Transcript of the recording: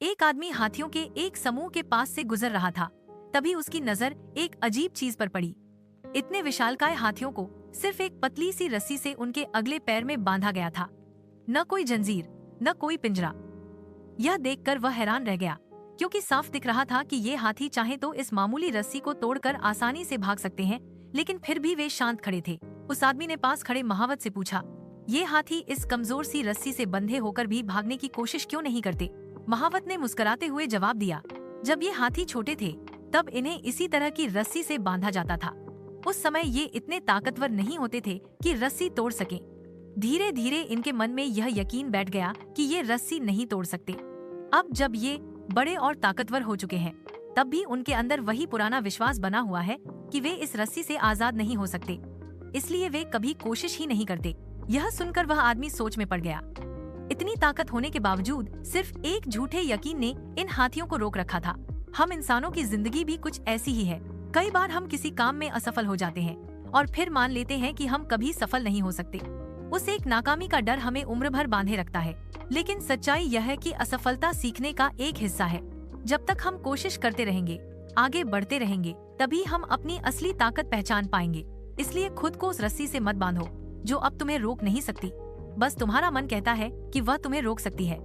एक आदमी हाथियों के एक समूह के पास से गुजर रहा था। तभी उसकी नजर एक अजीब चीज पर पड़ी। इतने विशालकाय हाथियों को सिर्फ एक पतली सी रस्सी से उनके अगले पैर में बांधा गया था। न कोई जंजीर, न कोई पिंजरा। यह देखकर वह हैरान रह गया, क्योंकि साफ दिख रहा था कि ये हाथी चाहे तो इस मामूली रस्सी को तोड़कर आसानी से भाग सकते हैं, लेकिन फिर भी वे शांत खड़े थे। उस आदमी ने पास खड़े महावत से पूछा, ये हाथी इस कमजोर सी रस्सी से बंधे होकर भी भागने की कोशिश क्यों नहीं करते? महावत ने मुस्कुराते हुए जवाब दिया, जब ये हाथी छोटे थे तब इन्हें इसी तरह की रस्सी से बांधा जाता था। उस समय ये इतने ताकतवर नहीं होते थे कि रस्सी तोड़ सके। धीरे धीरे इनके मन में यह यकीन बैठ गया कि ये रस्सी नहीं तोड़ सकते। अब जब ये बड़े और ताकतवर हो चुके हैं, तब भी उनके अंदर वही पुराना विश्वास बना हुआ है कि वे इस रस्सी से आजाद नहीं हो सकते, इसलिए वे कभी कोशिश ही नहीं करते। यह सुनकर वह आदमी सोच में पड़ गया। इतनी ताकत होने के बावजूद सिर्फ एक झूठे यकीन ने इन हाथियों को रोक रखा था। हम इंसानों की जिंदगी भी कुछ ऐसी ही है। कई बार हम किसी काम में असफल हो जाते हैं और फिर मान लेते हैं कि हम कभी सफल नहीं हो सकते। उस एक नाकामी का डर हमें उम्र भर बांधे रखता है। लेकिन सच्चाई यह है कि असफलता सीखने का एक हिस्सा है। जब तक हम कोशिश करते रहेंगे, आगे बढ़ते रहेंगे, तभी हम अपनी असली ताकत पहचान पाएंगे। इसलिए खुद को उस रस्सी से मत बांधो जो अब तुम्हें रोक नहीं सकती। बस तुम्हारा मन कहता है कि वह तुम्हें रोक सकती है।